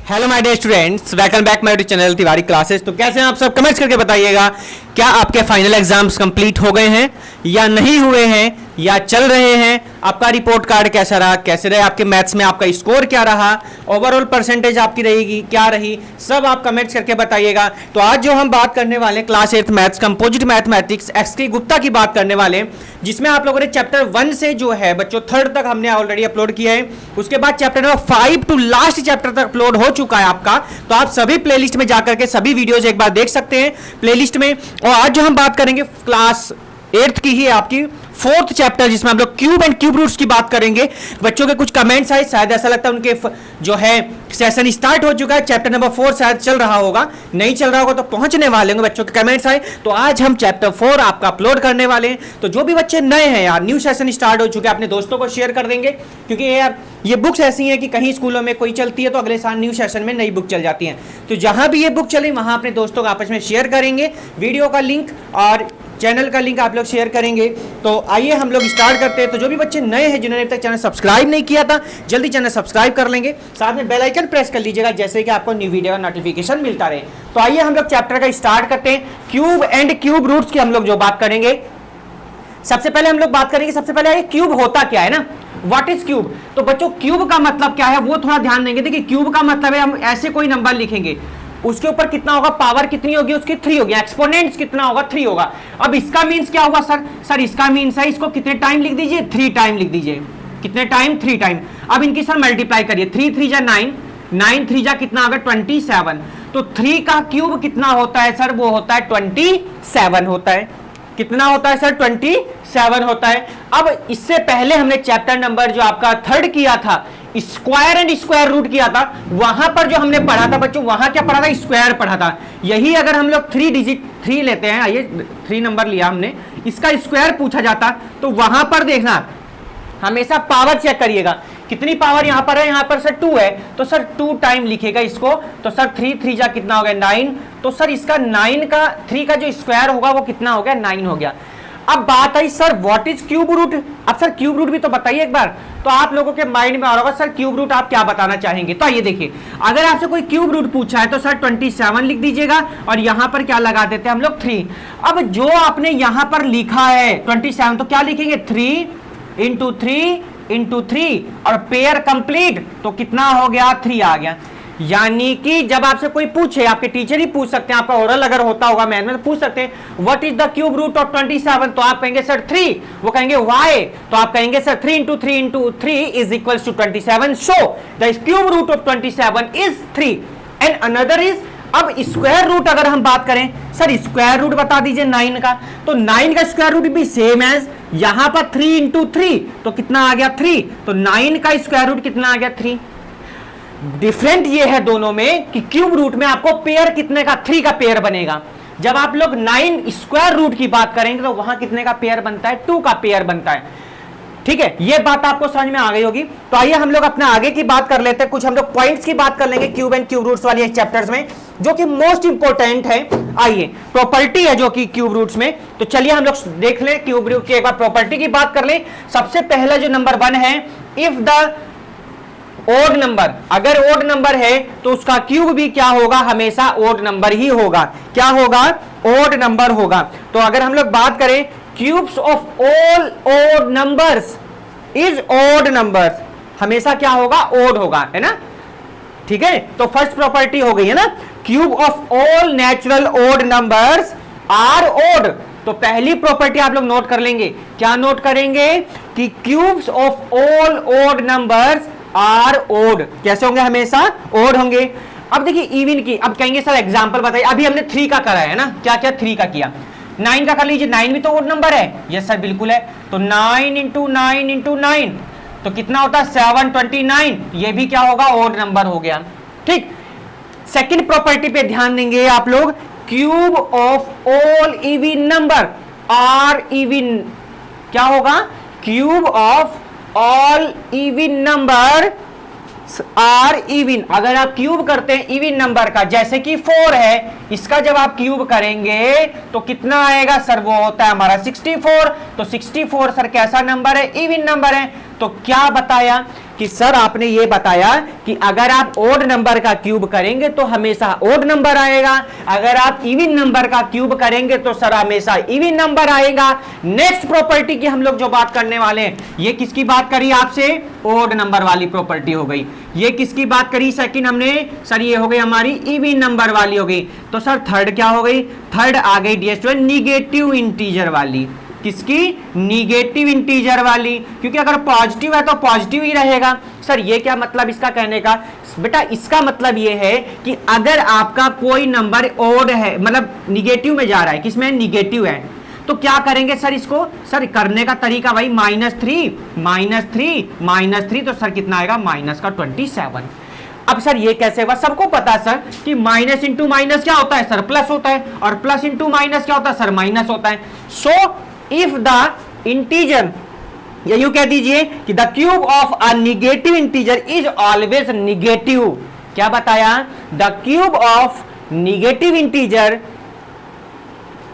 Hello my dear students, welcome back my YouTube channel Tiwari classes. तो कैसे हैं आप सब? कमेंट्स करके बताइएगा, क्या आपके फाइनल एग्जाम्स कंप्लीट हो गए हैं या नहीं हुए हैं या चल रहे हैं? आपका रिपोर्ट कार्ड कैसा रहा, कैसे रहे आपके मैथ्स में, आपका स्कोर क्या रहा, ओवरऑल परसेंटेज आपकी रहेगी क्या रही, सब आप कमेंट्स करके बताइएगा। तो आज जो हम बात करने वाले class 8 maths composite mathematics x Gupta की बात करने वाले, जिसमें आप लोगों ने चैप्टर 1 से जो है बच्चों 3rd तक हमने ऑलरेडी अपलोड किया है। उसके बाद chapter number 5 to last chapter तक अपलोड हो चुका है आपका। तो आप सभी प्लेलिस्ट में जाकर के सभी वीडियोज एक बार देख सकते हैं प्लेलिस्ट में। और आज जो हम बात करेंगे क्लास 8th की ही आपकी 4th चैप्टर, जिसमें हम लोग क्यूब एंड क्यूब रूट्स की बात करेंगे। बच्चों के कुछ कमेंट्स आए, शायद ऐसा लगता है उनके जो है सेशन स्टार्ट हो चुका है, चैप्टर नंबर 4 शायद चल रहा होगा, नहीं चल रहा होगा तो पहुंचने वाले होंगे। बच्चों के कमेंट्स आए तो आज हम चैप्टर 4 आपका अपलोड करने वाले हैं। तो जो भी बच्चे नए हैं यार, न्यू सेशन स्टार्ट हो चुके हैं, अपने दोस्तों को शेयर कर देंगे, क्योंकि ये बुक्स ऐसी हैं कि कहीं स्कूलों में कोई चलती है तो अगले साल न्यू सेशन में नई बुक चल जाती है। तो जहां भी ये बुक चले वहां अपने दोस्तों को आपस में शेयर करेंगे, वीडियो का लिंक और चैनल का लिंक आप लोग शेयर करेंगे। तो आइए हम लोग स्टार्ट करते हैं। तो जो भी बच्चे नए हैं, जिन्होंने अभी तक चैनल सब्सक्राइब नहीं किया था, जल्दी चैनल सब्सक्राइब कर लेंगे, साथ में बेल आइकन प्रेस कर लीजिएगा, जैसे कि आपको न्यू वीडियो का नोटिफिकेशन मिलता रहे। तो आइए हम लोग चैप्टर का स्टार्ट करते हैं। क्यूब एंड क्यूब रूट्स की हम लोग जो बात करेंगे, सबसे पहले हम लोग बात करेंगे, सबसे पहले ये क्यूब होता क्या है ना, व्हाट इज क्यूब। तो बच्चों क्यूब का मतलब क्या है वो थोड़ा ध्यान देंगे। देखिए क्यूब का मतलब है, हम ऐसे कोई नंबर लिखेंगे, उसके ऊपर कितना होगा, पावर कितनी होगी उसकी, 3 होगी, एक्सपोनेंट्स कितना होगा, 3 होगा। अब इसका मीन्स क्या हुआ सर इसका मीन्स है, इसको कितने टाइम लिख दीजिए, 3 टाइम लिख दीजिए। कितने टाइम, 3 टाइम। अब इनकी सर मल्टीप्लाई करिए, 3 3 जा 9, 9 3 जा कितना होगा 27। तो 3 का क्यूब कितना होता है सर, वो होता है 27 होता है। कितना होता है सर, 27 होता है। अब इससे पहले हमने चैप्टर नंबर जो आपका 3rd किया था, स्क्वायर एंड स्क्वायर रूट किया था, वहां पर जो हमने पढ़ा था बच्चों, वहां क्या पढ़ा था, स्क्वायर पढ़ा था। यही अगर हम लोग 3 डिजिट 3 लेते हैं, आइए 3 नंबर लिया हमने, इसका स्क्वायर पूछा जाता तो वहां पर देखना हमेशा पावर चेक करिएगा, कितनी पावर यहां पर है, यहां पर सर 2 है, तो सर 2 टाइम लिखेगा इसको। तो सर 3 3 जा कितना हो गया 9, तो सर इसका 9 का 3 का जो स्क्वायर होगा वो कितना हो गया, 9 हो गया। अब बात आई sir what is cube root. अब सर क्यूब रूट भी तो बताइए एक बार। तो आप लोगों के माइंड में आ रहा होगा सर क्यूब रूट आप क्या बताना चाहेंगे। तो आइए देखिए, अगर आपसे कोई क्यूब रूट पूछा है तो सर 27 लिख दीजिएगा और यहां पर क्या लगा देते हैं हम लोग 3। अब जो आपने यहां पर लिखा है 27, तो क्या लिखेंगे 3 इंटू 3 इंटू 3 और पेयर कंप्लीट, तो कितना हो गया 3 आ गया। यानी कि जब आपसे कोई पूछे, आपके टीचर ही पूछ सकते हैं, आपका ओरल अगर होता होगा मैथ में तो पूछ सकते हैं what is the cube root of 27, तो आप कहेंगे सर 3, वो कहेंगे वाई, तो आप कहेंगे sir 3 into 3 into 3 is equals to 27, so the cube root of 27 is 3 and another is. अब स्क्वायर रूट अगर हम बात करें, सर स्क्वायर रूट बता दीजिए 9 का, तो 9 का स्क्वायर रूट भी सेम एज यहां पर 3 इंटू 3, तो कितना आ गया 3, तो 9 का स्क्वायर रूट कितना आ गया 3। डिफरेंट ये है दोनों में कि क्यूब रूट में आपको पेयर कितने का, 3 का पेयर बनेगा। जब आप लोग 9 स्क्वायर रूट की बात करेंगे तो वहां कितने का पेयर बनता है, 2 का पेयर बनता है। ठीक है, ये बात आपको समझ में आ गई होगी। तो आइए हम लोग अपना आगे की बात कर लेते हैं, कुछ हम लोग पॉइंट्स की बात कर लेंगे क्यूब एंड क्यूब रूट्स वाली चैप्टर्स में, जो कि मोस्ट इंपोर्टेंट है। आइए, प्रॉपर्टी है जो कि क्यूब रूट्स में, तो चलिए हम लोग देख लें क्यूब रूट की एक बार प्रॉपर्टी की बात कर लें। सबसे पहला जो नंबर 1 है, इफ द ओड नंबर, अगर ओड नंबर है तो उसका क्यूब भी क्या होगा, हमेशा ओड नंबर ही होगा। क्या होगा, ओड नंबर होगा। तो अगर हम लोग बात करें cubes of all odd numbers is odd numbers, हमेशा क्या होगा, ओड होगा, है ना। ठीक है, तो फर्स्ट प्रॉपर्टी हो गई है ना, cube of all natural odd numbers are odd. तो पहली प्रॉपर्टी आप लोग नोट कर लेंगे, क्या नोट करेंगे कि cubes of all odd numbers are odd, कैसे होंगे, हमेशा ओड होंगे। अब देखिए इवन की, अब कहेंगे सर एग्जांपल बताइए, अभी हमने 3 का करा है ना, क्या क्या 3 का किया, 9 का कर लीजिए, 9 भी तो ओड नंबर है। यस सर बिल्कुल है। तो 9 इंटू 9 इंटू 9 तो कितना होता है 729, ये भी क्या होगा, ओड नंबर हो गया। ठीक, सेकंड प्रॉपर्टी पे ध्यान देंगे आप लोग, cube of all even number are even, क्या होगा, cube of all even number are even. अगर आप क्यूब करते हैं इवन नंबर का, जैसे कि 4 है, इसका जब आप क्यूब करेंगे तो कितना आएगा सर, वो होता है हमारा 64। तो 64 सर कैसा नंबर है, इवन नंबर है। तो क्या बताया कि सर आपने ये बताया कि अगर आप ओड नंबर का क्यूब करेंगे तो हमेशा ओड नंबर आएगा, अगर आप इवन नंबर का क्यूब करेंगे तो सर हमेशा इवन नंबर आएगा। नेक्स्ट प्रॉपर्टी की हम लोग जो बात करने वाले हैं, ये किसकी बात करी आपसे, ओड नंबर वाली प्रॉपर्टी हो गई। ये किसकी बात करी सेकंड हमने, सर ये हो गई हमारी इवन नंबर वाली हो गई। तो सर थर्ड क्या हो गई, थर्ड आ गई डियर स्टूडेंट निगेटिव इंटीजर वाली। किसकी, निगेटिव इंटीजर वाली, क्योंकि अगर पॉजिटिव है तो पॉजिटिव ही रहेगा। सर ये क्या मतलब इसका कहने का, बेटा इसका मतलब ये है कि अगर आपका कोई नंबर ओड है, मतलब निगेटिव में जा रहा है, किसमें निगेटिव है, तो क्या करेंगे सर इसको, सर करने का तरीका भाई -3 तो सर कितना आएगा, माइनस का 27। अब सर ये कैसे हुआ, सबको पता सर कि माइनस इंटू माइनस क्या होता है सर, प्लस होता है, और प्लस इंटू माइनस क्या होता है सर, माइनस होता है। सो इफ द इंटीजर, या यूं कह दीजिए कि the cube of a negative integer is always negative. क्या बताया, the cube of negative integer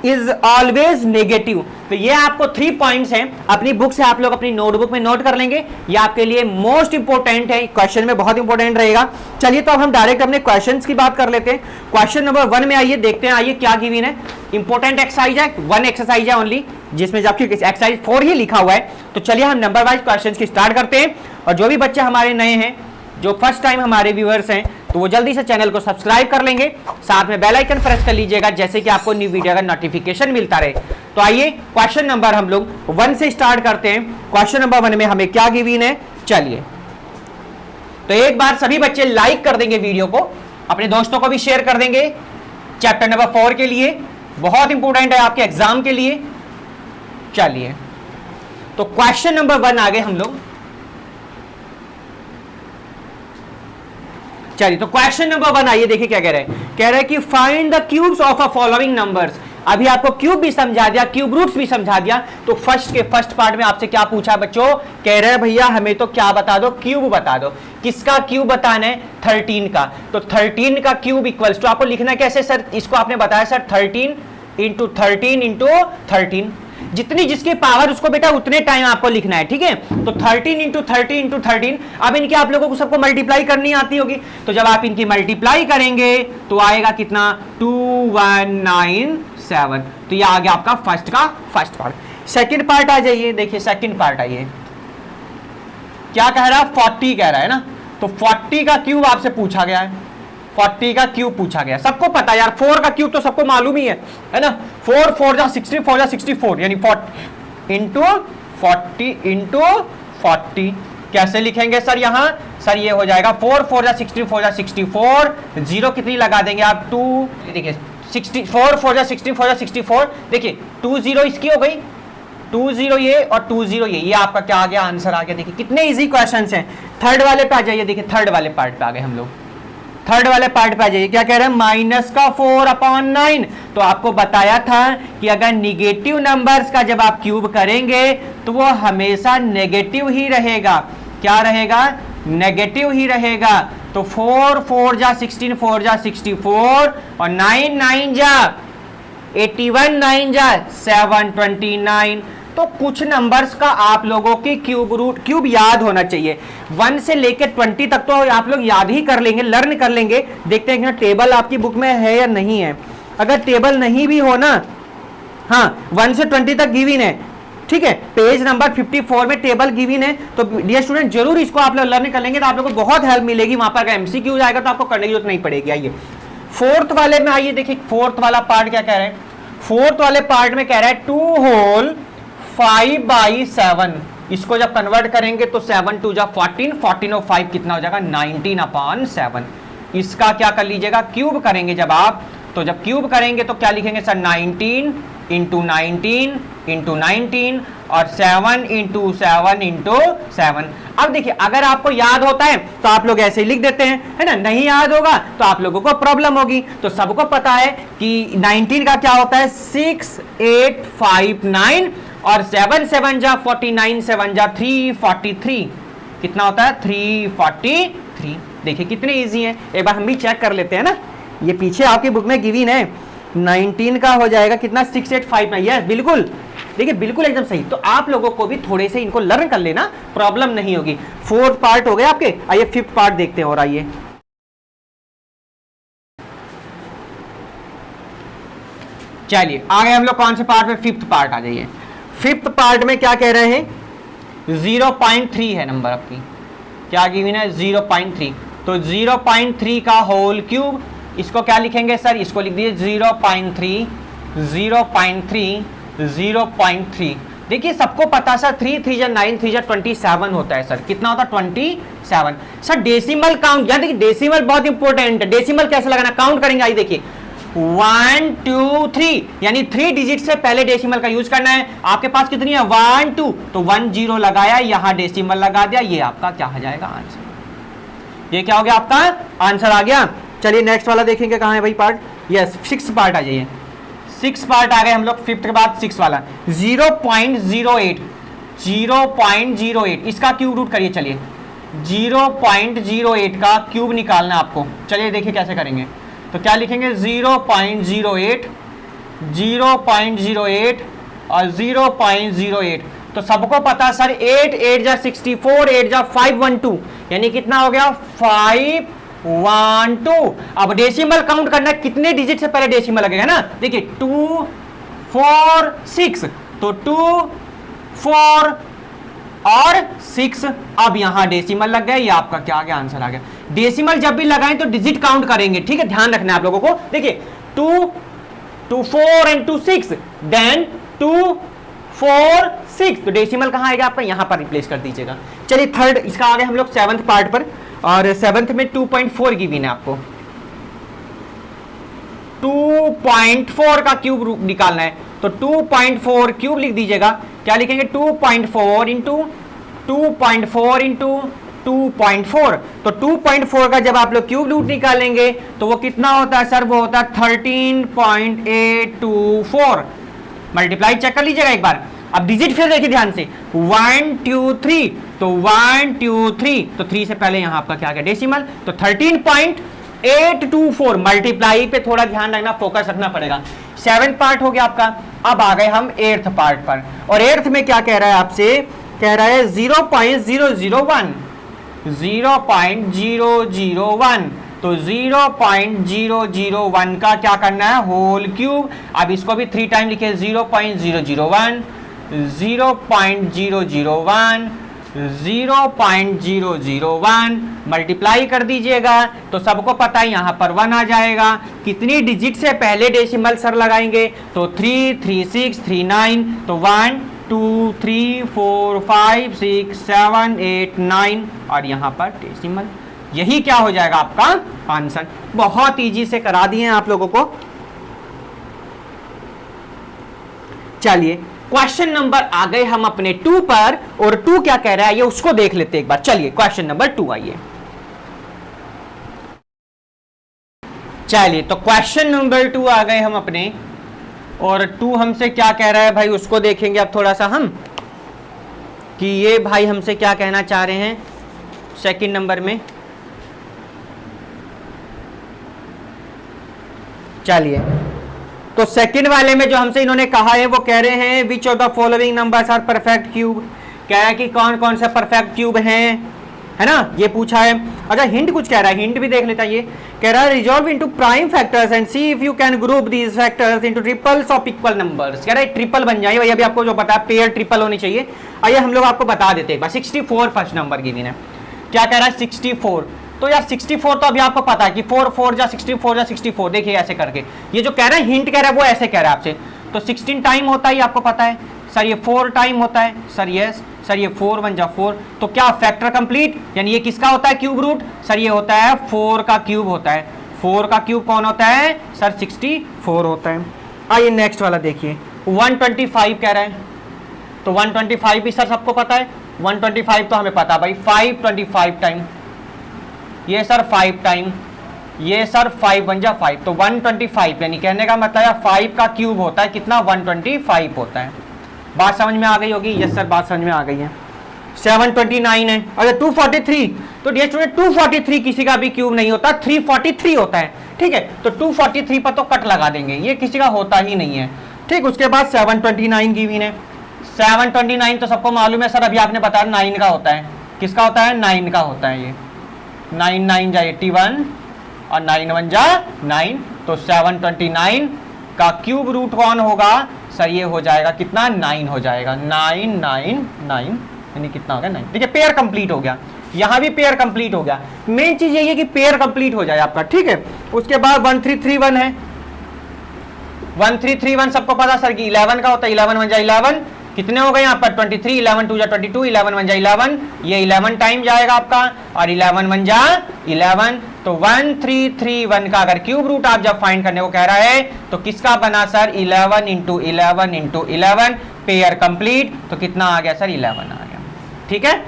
is always negative. तो ये आपको 3 पॉइंट्स हैं, अपनी बुक से आप लोग अपनी नोटबुक में नोट कर लेंगे, ये आपके लिए मोस्ट इंपोर्टेंट है, क्वेश्चन में बहुत इंपोर्टेंट रहेगा। चलिए तो अब हम डायरेक्ट अपने क्वेश्चंस की बात कर लेते हैं। क्वेश्चन नंबर 1 में आइए, देखते हैं आइए क्या गिवन है। इंपोर्टेंट एक्सरसाइज है, 1 एक्सरसाइज है ओनली, जिसमें जबकि एक्सरसाइज 4 ही लिखा हुआ है। तो चलिए हम नंबर वाइज क्वेश्चन की स्टार्ट करते हैं, और जो भी बच्चे हमारे नए हैं, जो फर्स्ट टाइम हमारे व्यूअर्स हैं, तो वो जल्दी से चैनल को सब्सक्राइब कर लेंगे, साथ में बेल आइकन प्रेस कर लीजिएगा, जैसे कि आपको न्यू वीडियो का नोटिफिकेशन मिलता रहे। तो आइए क्वेश्चन नंबर हम लोग 1 से स्टार्ट करते हैं। क्वेश्चन नंबर 1 में हमें क्या गिवन है, चलिए तो एक बार सभी बच्चे लाइक कर देंगे वीडियो को, अपने दोस्तों को भी शेयर कर देंगे। चैप्टर नंबर 4 के लिए बहुत इंपॉर्टेंट है, आपके एग्जाम के लिए। चलिए तो क्वेश्चन नंबर 1 आगे हम लोग, चलिए तो क्वेश्चन नंबर 1 आइए, देखिए क्या कह रहे हैं, कह रहे हैं कि find the cubes of a following numbers. अभी आपको क्यूब भी समझा दिया, क्यूब रूट्स भी समझा दिया, तो फर्स्ट पार्ट में आपसे क्या पूछा बच्चों, कह रहे हैं भैया हमें तो क्या बता दो, क्यूब बता दो। किसका क्यूब बताना है, 13 का। तो 13 का क्यूब इक्वल्स टू, आपको लिखना कैसे सर, इसको आपने बताया सर 13 इंटू 13, जितनी जिसकी पावर उसको बेटा उतने टाइम आपको लिखना है, ठीक है। तो 13 इंटू 13। अब इनके आप लोगों को सबको मल्टीप्लाई करनी आती होगी, तो जब आप इनकी मल्टीप्लाई करेंगे तो आएगा कितना, 2197। तो ये आ गया आपका फर्स्ट पार्ट। सेकंड पार्ट आ जाइए, देखिए सेकंड पार्ट आइए, क्या कह रहा है, 40 कह रहा है ना। तो 40 का क्यूब आपसे पूछा गया है, 40 का क्यूब पूछा गया, सबको पता है यार, 4 का क्यूब तो सबको मालूम ही है ना। 4 4 जा 60, 4 जा 64, यानी 40 इंटू 40। कैसे लिखेंगे सर यहाँ, सर ये हो जाएगा 4 4 जा 60, 4 जा 64, जीरो कितनी लगा देंगे आप, 2। देखिए 64 4 जा 60, 4 जा 64, देखिए 2 0 इसकी हो गई, 2 0 ये और 2 0 ये आपका क्या आ गया, आंसर आ गया। देखिए कितने इजी क्वेश्चंस हैं। थर्ड वाले पे आ जाइए, देखिए थर्ड वाले पार्ट पे आ गए हम लोग। थर्ड वाले पार्ट पे आ जाइए, क्या कह रहे हैं, -4/9। तो आपको बताया था कि अगर निगेटिव नंबर्स का जब आप क्यूब करेंगे तो वो हमेशा नेगेटिव ही रहेगा। क्या रहेगा, नेगेटिव ही रहेगा। तो 4 4 जा 16, 4 जा 64, और 9 9 जा 81, 9 जा 729। तो कुछ नंबर्स का आप लोगों की क्यूब याद होना चाहिए। 1 से लेकर 20 तक तो आप लोग याद ही कर लेंगे, लर्न कर लेंगे। देखते हैं कि टेबल आपकी बुक में है या नहीं है। अगर टेबल नहीं भी हो ना, हाँ 1 से 20 तक गिवन है, ठीक है, पेज नंबर 54 में टेबल गिवन है। तो डियर स्टूडेंट जरूर इसको आप लोग लर्न कर लेंगे, तो आप लोगों को बहुत हेल्प मिलेगी। वहां पर एमसीक्यू आएगा तो आपको करने की जरूरत नहीं पड़ेगी। आइए फोर्थ वाले में आइए, देखिए फोर्थ वाला पार्ट क्या कह रहे हैं। फोर्थ वाले पार्ट में कह रहा है 2 होल 5/7। इसको जब कन्वर्ट करेंगे तो 7 2 जा 14, 14 और 5 कितना हो जाएगा, 19/7। इसका क्या कर लीजिएगा, क्यूब करेंगे जब आप, तो जब क्यूब करेंगे तो क्या लिखेंगे सर, 19 इंटू 19 इंटू 19, और 7 इंटू 7 इंटू 7। अब देखिए अगर आपको याद होता है तो आप लोग ऐसे ही लिख देते हैं, है ना। नहीं याद होगा तो आप लोगों को प्रॉब्लम होगी। तो सबको पता है कि 19 का क्या होता है, 6859, और 7 7 जा 49, 7 जा 343, कितना होता है, 343। देखिए कितने इजी हैं, एक बार हम भी चेक कर लेते हैं ना। ये पीछे आपकी बुक में गिवन है, 19 का हो जाएगा कितना, 6859, यस बिल्कुल देखिए बिल्कुल एकदम सही। तो आप लोगों को भी थोड़े से इनको लर्न कर लेना, प्रॉब्लम नहीं होगी। 4th पार्ट हो गए आपके, आइए 5th पार्ट देखते हैं। और आइए चलिए आगे हम लोग कौन से पार्ट में, 5th पार्ट आ जाइए। 5th पार्ट में क्या कह रहे हैं, 0.3 है नंबर आपकी, क्या गिवन है 0.3। तो 0.3 का होल क्यूब, इसको क्या लिखेंगे सर, इसको लिख दीजिए 0.3 0.3। देखिए सबको पता सर 3 3 जा 9 3 जा 27 होता है सर, कितना होता है 27। सर डेसिमल काउंट, यानी देखिए डेसिमल बहुत इंपॉर्टेंट है। डेसिमल कैसे लगाना, काउंट करेंगे, आई देखिए 1 2 3, यानी 3 डिजिट से पहले डेसिमल का यूज करना है। आपके पास कितनी है 1 2, तो 1 0 लगाया, यहां डेसिमल लगा दिया, ये आपका क्या हो जाएगा आंसर। ये क्या हो गया आपका आंसर आ गया। चलिए नेक्स्ट वाला देखेंगे, कहां है भाई पार्ट, यस 6th पार्ट आ जाइए। 6 पार्ट आ गए हम लोग, 5th के बाद 6 वाला 0.08। इसका क्यूब रूट करिए। चलिए 0.08 का क्यूब निकालना आपको, चलिए देखिए कैसे करेंगे। तो क्या लिखेंगे 0.08 और 0.08। तो सबको पता सर 8 8 जा 64, 8 जा 512, यानी कितना हो गया 512। अब डेसिमल काउंट करना है, कितने डिजिट से पहले डेसिमल लगेगा ना, देखिए 2 4 6, तो 2 4 और 6, अब यहां डेसिमल लग गया, ये आपका क्या आ गया आंसर आ गया। डेसिमल जब भी लगाएं तो डिजिट काउंट करेंगे, ठीक है, ध्यान रखना है आप लोगों को। देखिए 2 2 4 एंड 2 6, देन 2 4 6, तो डेसिमल कहां आएगा आपका, यहां पर रिप्लेस कर दीजिएगा। चलिए थर्ड, इसका आ गए हम लोग 7th पार्ट पर, और 7th में 2.4 गिवन है आपको। 2.4 का क्यूब निकालना है, तो 2.4 क्यूब लिख दीजिएगा। क्या लिखेंगे 2.4 इंटू 2.4, तो 2.4 का जब आप लोग क्यूब रूट निकालेंगे तो वो कितना होता है सर, वो होता है 13.824। मल्टीप्लाई चेक कर लीजिएगा एक बार। अब डिजिट फिर देखिए ध्यान से, 1 2 3, तो 1 2 3, तो 3 से पहले यहां आपका क्या गया डेसिमल, तो 13.824। मल्टीप्लाई पे थोड़ा ध्यान रखना, फोकस रखना पड़ेगा। 7th पार्ट हो गया आपका। अब आ गए हम 8th पार्ट पर, और 8th में क्या कह रहा है आपसे, कह रहा है 0.001, तो 0.001 का क्या करना है होल क्यूब। अब इसको भी 3 टाइम लिखे 0.001 मल्टीप्लाई कर दीजिएगा, तो सबको पता है यहां पर 1 आ जाएगा। कितनी डिजिट से पहले डेसिमल सर लगाएंगे, तो 3 3 6 3 9, तो 1 2 3 4 5 6 7 8 9, और यहां पर डेसिमल। यही क्या हो जाएगा आपका आंसर। बहुत इजी से करा दिए हैं आप लोगों को। चलिए क्वेश्चन नंबर आ गए हम अपने 2 पर, और 2 क्या कह रहा है ये उसको देख लेते हैं एक बार। चलिए क्वेश्चन नंबर 2 आइए। चलिए तो क्वेश्चन नंबर 2 आ गए हम अपने, और 2 हमसे क्या कह रहा है भाई उसको देखेंगे अब थोड़ा सा हम, कि ये भाई हमसे क्या कहना चाह रहे हैं सेकंड नंबर में। चलिए तो सेकंड वाले में जो हमसे इन्होंने कहा है वो कह रहे हैं which of the following numbers are perfect cube. कह रहा है कि कौन कौन से परफेक्ट क्यूब हैं, है ना, ये पूछा है। अच्छा हिंट कुछ कह रहा है, हिंट भी देख लेता है। ये कह रहा है resolve into prime factors and see if you can group these factors into triples of equal numbers. कह रहा है ट्रिपल बन जाए भाई, अभी आपको जो पता है पेयर ट्रिपल होनी चाहिए। आइए हम लोग आपको बता देते हैं। 64 फर्स्ट नंबर गिवन है। क्या कह रहा है 64, तो यार 64 तो अभी आपको पता है कि 4 4 जा 64 जा 64। देखिए ऐसे करके ये जो कह रहा है हिंट कह रहा है वो ऐसे कह रहा है आपसे। तो 16 टाइम होता है, आपको पता है सर। ये 4 टाइम होता है सर, यस सर। ये 4 1 जा 4, तो क्या फैक्टर कंप्लीट, यानी ये किसका होता है क्यूब रूट सर, ये होता है 4 का क्यूब होता है। 4 का क्यूब कौन होता है सर 64 होता है। आइए नेक्स्ट वाला देखिए 125 कह रहा है। तो 125 भी सर सबको पता है। 125 तो हमें पता भाई 525 टाइम, ये सर 5 टाइम, ये सर 5 1 जा 5, तो 125 यानी कहने का मतलब है 5 का क्यूब होता है कितना 125 होता है। बात समझ में आ गई होगी, यस सर बात समझ में आ गई है। 729 है। अगर 243, तो डियर स्टूडेंट 243 किसी का भी क्यूब नहीं होता, 343 होता है। ठीक है, तो 243 पर तो कट लगा देंगे, ये किसी का होता ही नहीं है। ठीक, उसके बाद 729 गिवन है। 729 तो सबको मालूम है सर, अभी आपने बताया 9 का होता है। किसका होता है? 9 का होता है। ये 9 9 जा 81 और 9 1 जा 9, तो 729 का क्यूब रूट कौन होगा सर? ये हो जाएगा कितना? 9 हो जाएगा। 9 9 9 यानी कितना हो गया? 9। देखिए पेयर कंप्लीट हो गया, यहां भी पेयर कंप्लीट हो गया। मेन चीज यही है कि पेयर कंप्लीट हो जाए आपका, ठीक है। उसके बाद 1331 है। 1331 सबको पता सर कि 11 का होता है। 11 1 जा 11, कितने हो गए यहाँ पर? 23, 11 2 जा 22, 11 1 जा 11, ये 11 टाइम जाएगा आपका, और 11 1 जा 11, तो 1331 का अगर क्यूब रूट आप जब फाइंड करने को कह रहा है तो किसका बना sir? 11 into 11 into 11, pair complete, तो कितना आ गया सर? 11 आ गया, ठीक है।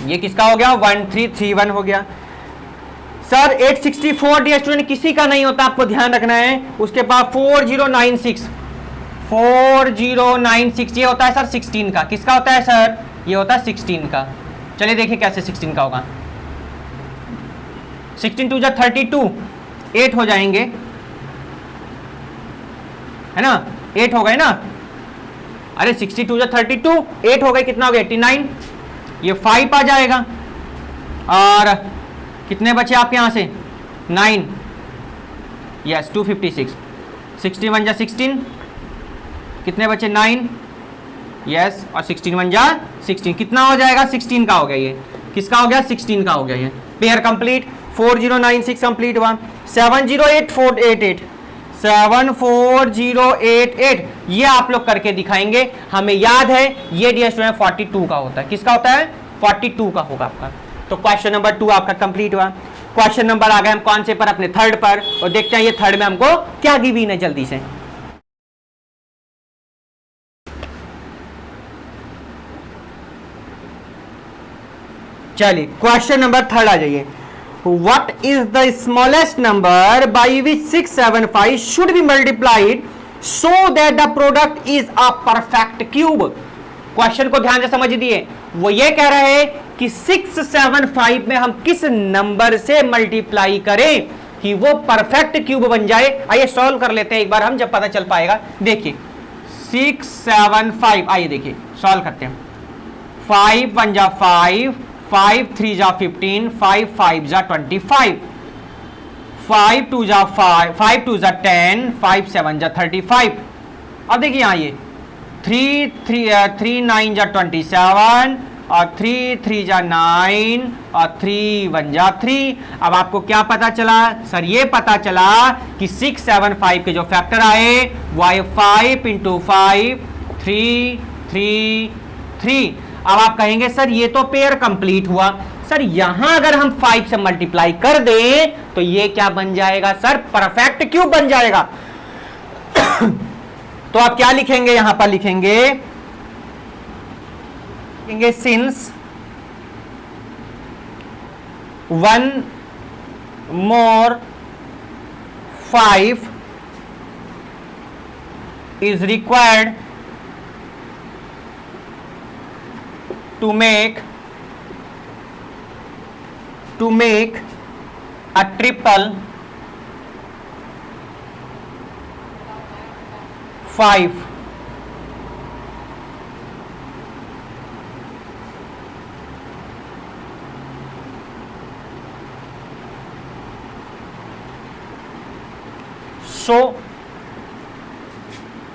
ये किसका हो गया? 1331 हो गया। सर 864 डियर स्टूडेंट किसी का नहीं होता, आपको ध्यान रखना है। उसके बाद 4096 4096 ये होता है सर 16 का। किसका होता है सर? ये होता है 16 का। चलिए देखिए कैसे 16 का होगा। 16 2 जा 32, 8 हो जाएंगे, है ना? 8 हो गए ना? अरे 62 जा 32, 8 हो गए, कितना हो गया? 89। ये 5 आ जाएगा, और कितने बचे आपके यहां से? 9, यस 256। 61 जा 16, कितने बचे? 9, यस, और 16 1 जा 16, कितना हो जाएगा? 16 का हो गया। ये किसका हो गया? 16 का हो गया। ये पेयर कंप्लीट। 4096 कंप्लीट हुआ। 708488 74088 ये आप लोग करके दिखाएंगे। हमें याद है ये डियर स्टूडेंट 42 का होता है। किसका होता है? 42 का होगा आपका। तो क्वेश्चन नंबर 2 आपका कंप्लीट हुआ। क्वेश्चन नंबर आ गए हम कौन से पर? अपने थर्ड पर, और देखते हैं ये थर्ड में हमको क्या गिवन है जल्दी से। चलिए क्वेश्चन नंबर थर्ड आ जाइए। What is the smallest number by which 675 should be multiplied so that the product is a perfect cube? Question को ध्यान से समझ दिए। वो ये कह रहे हैं कि 675 में हम किस नंबर से मल्टीप्लाई करें कि वो परफेक्ट क्यूब बन जाए। आइए सॉल्व कर लेते हैं एक बार हम, जब पता चल पाएगा। देखिए 675, आइए देखिए सॉल्व करते हैं। 5 1 जा 5, 5 3 जा 15, 5 5 जा 25, 5 2 जा 5, 5 2 जा 10, 5 7 जा 35। अब देखिए यहाँ ये 3 9 जा 27, और 3 3 जा 9, और 3 1 जा 3। अब आपको क्या पता चला सर? ये पता चला कि 675 के जो फैक्टर आए वो आए 5 इंटू 5 3 3 3। अब आप कहेंगे सर ये तो पेयर कंप्लीट हुआ। सर यहां अगर हम 5 से मल्टीप्लाई कर दें तो ये क्या बन जाएगा सर? परफेक्ट क्यूब बन जाएगा। तो आप क्या लिखेंगे? यहां पर लिखेंगे since 1 more 5 is required to make a triple 5 so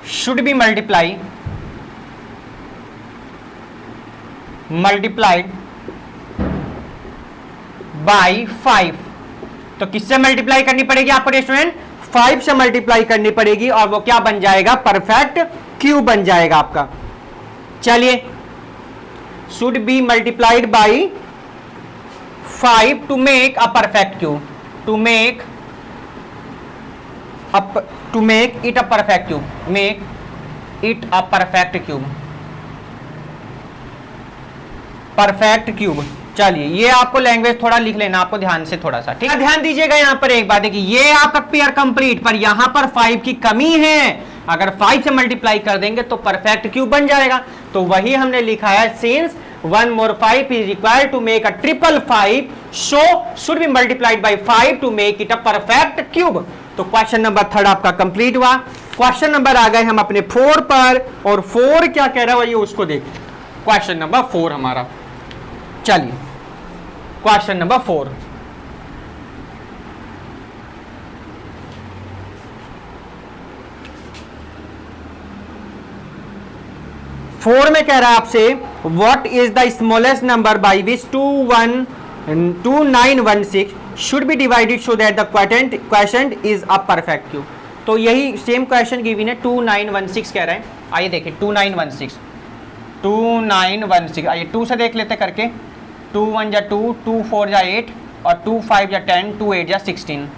should be multiplied by 5। तो किससे मल्टीप्लाई करनी पड़ेगी आपको स्टूडेंट? 5 से मल्टीप्लाई करनी पड़ेगी, और वो क्या बन जाएगा? परफेक्ट क्यूब बन जाएगा आपका। चलिए should be multiplied by 5 to make a perfect cube, to make it a perfect cube, make it a perfect cube, perfect cube. चलिए ये आपको लैंग्वेज थोड़ा लिख लेना, आपको ध्यान से थोड़ा सा, ठीक है। ध्यान दीजिएगा यहाँ पर एक बात है कि ये आपका पेयर कंप्लीट, पर यहाँ पर 5 की कमी है। अगर 5 से मल्टीप्लाई कर देंगे तो परफेक्ट क्यूब बन जाएगा। तो वही हमने लिखा है, since 1 more 5 is required to make a triple 5, so should be multiplied by 5 to make it a perfect cube। तो क्वेश्चन नंबर 3 आपका कंप्लीट हुआ। क्वेश्चन नंबर आ गए हम अपने 4 पर, और 4 क्या कह रहा है ये उसको देख। क्वेश्चन नंबर 4 हमारा, चलिए क्वेश्चन नंबर 4। फोर में कह रहा है आपसे what is the smallest number by which 2916 should be divided so that the quotient is a perfect cube. तो यही सेम क्वेश्चन गिवन है, 2916 कह रहे हैं। आइए देखिए 2916, आइए 2 से देख लेते करके। 2 1 जा 2, 2 4 जा 8, और 2 5 जा 10, 2 8 जा 16।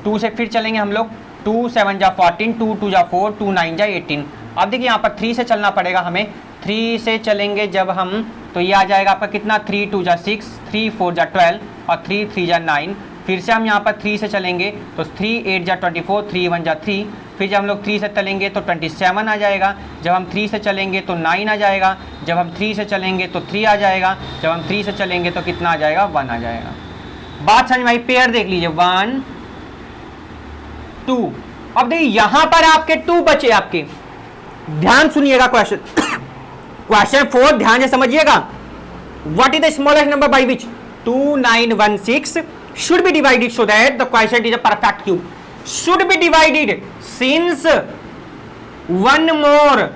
2 से फिर चलेंगे हम लोग, 2 7 जा 14, 2 2 जा 4, 2 9 जा 18। अब देखिए यहाँ पर 3 से चलना पड़ेगा हमें। 3 से चलेंगे जब हम, तो ये आ जाएगा आपका कितना, 3 2 जा 6, 3 4 जा 12, और 3 3 जा 9। फिर से हम यहाँ पर 3 से चलेंगे तो 3 8 जा 24, 3 1 जा 3। फिर जब हम लोग 3 से चलेंगे तो 27 आ जाएगा। जब हम 3 से चलेंगे तो 9 आ जाएगा। जब हम 3 से चलेंगे तो 3 आ जाएगा। जब हम 3 से चलेंगे तो कितना आ जाएगा, 1 आ जाएगा। बात समझ में आई? पेयर देख लीजिए, 1 2। अब देखिए यहाँ पर आपके 2 बचे आपके। ध्यान सुनिएगा क्वेश्चन 4 ध्यान से समझिएगा। What is the smallest number by which 2916 should be divided so that the quotient is a perfect cube? Should be divided since one more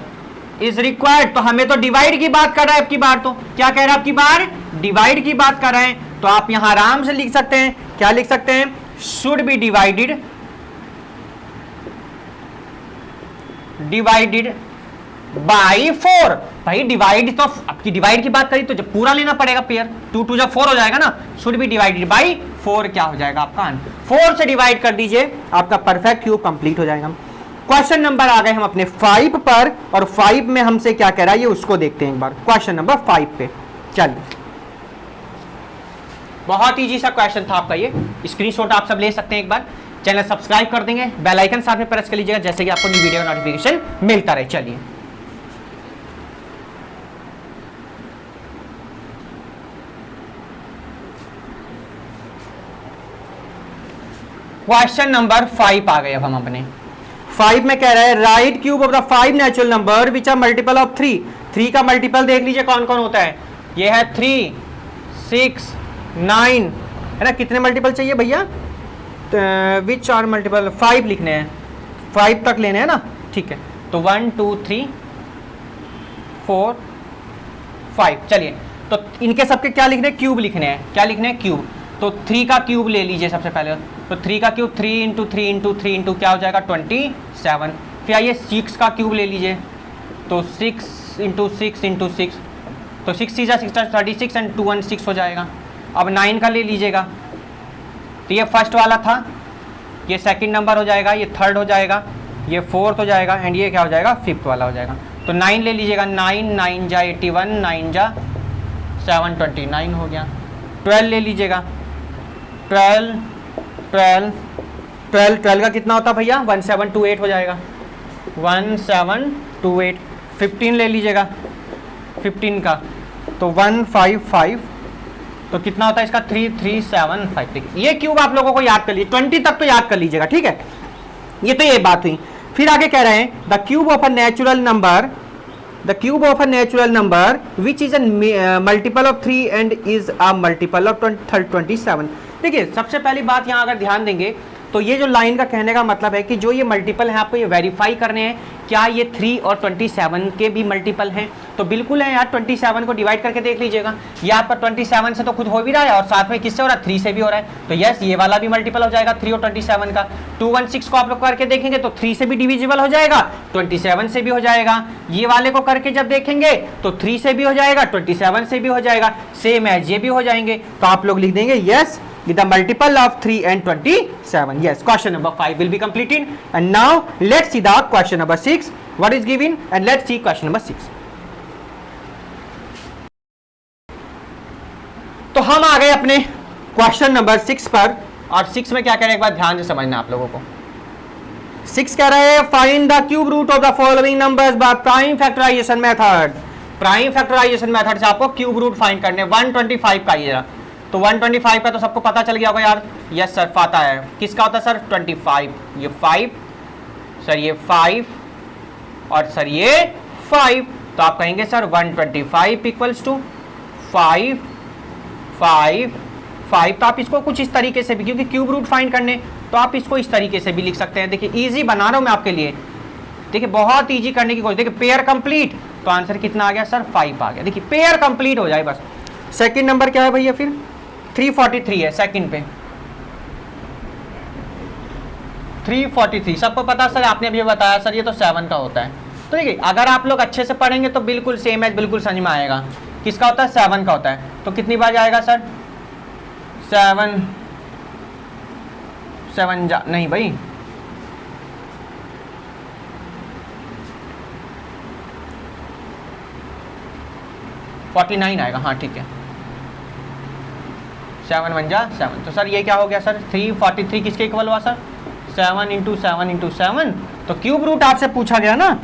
is required। तो हमें तो डिवाइड की बात कर रहा है, अब की बार तो क्या कह रहा है, अब की बार डिवाइड की बात कर रहे हैं। तो आप यहां आराम से लिख सकते हैं, क्या लिख सकते हैं, should be divided बाई 4। भाई डिवाइड तो आपकी डिवाइड की बात करी तो जब पूरा लेना पड़ेगा पेयर, 2 2 जा 4 हो जाएगा ना। शुड बी डिवाइडेड बाई 4 क्या हो जाएगा आपका आंसर। 4 से डिवाइड कर दीजिए, आपका परफेक्ट क्यूब कंप्लीट हो जाएगा। क्वेश्चन नंबर आ गए हम अपने 5 पर, और 5 में हमसे क्या कह रहा है ये उसको देखते हैं एक बार। क्वेश्चन नंबर 5 पे चलिए, बहुत इजी सा क्वेश्चन था आपका ये। स्क्रीनशॉट आप सब ले सकते हैं एक बार। चैनल सब्सक्राइब कर देंगे, बेल आइकन साथ में प्रेस कर लीजिएगा जैसे कि आपको न्यू वीडियो नोटिफिकेशन मिलता रहे। चलिए क्वेश्चन नंबर 5 आ गए अब हम अपने। 5 में कह रहा है right cube of the 5 natural number which are multiple of 3। 3 का मल्टीपल देख लीजिए कौन कौन होता है। ये है 3 6 9, है ना। कितने मल्टीपल चाहिए भैया, विच आर मल्टीपल 5 लिखने हैं, 5 तक लेने हैं ना, ठीक है। तो 1 2 3 4 5। चलिए तो इनके सबके क्या लिखने हैं, क्यूब लिखने हैं। क्या लिखने हैं, क्यूब। तो 3 का क्यूब ले लीजिए सबसे पहले। तो 3 का क्यूब 3 इंटू 3 इंटू 3 इंटू क्या हो जाएगा, 27। फिर आइए 6 का क्यूब ले लीजिए। तो 6 इंटू 6 इंटू 6, तो 6 6 36 एंड 2 1 6 हो जाएगा। अब 9 का ले लीजिएगा। तो ये फर्स्ट वाला था, ये सेकंड नंबर हो जाएगा, ये थर्ड हो जाएगा, ये फोर्थ हो जाएगा, एंड ये क्या हो जाएगा, फिफ्थ वाला हो जाएगा। तो 9 ले लीजिएगा। 9 9 जा 81, 9 जा 729 हो गया। 12 ले लीजिएगा। 12 का कितना होता है भैया, 1728 हो जाएगा, 1728। 15 ले लीजिएगा, 15 का तो 155, तो कितना होता है इसका, 3375। ये क्यूब आप लोगों को याद कर लीजिए, 20 तक तो याद कर लीजिएगा, ठीक है। ये तो ये बात हुई। फिर आगे कह रहे हैं the cube of a natural number, the cube of a natural number which is a multiple of 3 and is a multiple of 27। देखिए सबसे पहली बात यहाँ अगर ध्यान देंगे तो ये जो लाइन का कहने का मतलब है कि जो ये मल्टीपल है आपको ये वेरीफाई करने हैं, क्या ये 3 और 27 के भी मल्टीपल हैं। तो बिल्कुल है यार, 27 को डिवाइड करके देख लीजिएगा। ये आपका 27 से तो खुद हो भी रहा है और साथ में किससे हो रहा है, 3 से भी हो रहा है। तो यस, ये वाला भी मल्टीपल हो जाएगा 3 और 27 का। 216 को आप लोग करके देखेंगे तो 3 से भी डिविजिबल हो जाएगा, 27 से भी हो जाएगा। ये वाले को करके जब देखेंगे तो 3 से भी हो जाएगा, 27 से भी हो जाएगा, सेम एज ये भी हो जाएंगे। तो आप लोग लिख देंगे yes with the multiple of 3 and 27. Yes, question number 5 will be completed. And now let's see the question number 6. What is given? And let's see question number 6. तो हम आ गए अपने क्वेश्चन नंबर 6 पर, और 6 में क्या कह रहे हैं एक बार ध्यान से समझना आप लोगों को। 6 कह रहे हैं find the cube root of the following numbers by prime factorization method. Prime factorization method से आपको क्यूब रूट फाइंड करने। 125 का ये, तो 125 का तो सबको पता चल गया होगा यार। यस सर, पता है किसका होता है सर, 25। ये 5 सर ये 5 और सर ये 5, तो आप कहेंगे सर 125 इक्वल्स टू 5 5 5। तो आप इसको कुछ इस तरीके से भी, क्योंकि क्यूब रूट फाइंड करने, तो आप इसको इस तरीके से भी लिख सकते हैं। देखिए इजी बना रहा हूं मैं आपके लिए, देखिए बहुत इजी करने की कोशिश। देखिए पेयर कंप्लीट, तो आंसर कितना आ गया सर 5 आ गया। देखिए पेयर कंप्लीट हो जाए बस। सेकंड नंबर क्या है भैया, फिर 343 है सेकंड पे, 343 सबको पता सर, आपने अभी बताया सर ये तो 7 का होता है। तो देखिए अगर आप लोग अच्छे से पढ़ेंगे तो बिल्कुल सेम है, बिल्कुल समझ में आएगा। किसका होता है, 7 का होता है। तो कितनी बार जाएगा सर, 7 नहीं भाई, 49 आएगा, हाँ ठीक है, 7 1 जा 7। तो सर ये क्या हो गया सर, 343 किसके इक्वल हुआ सर, 7 इंटू 7 इंटू 7। तो क्यूब रूट आपसे पूछा गया ना,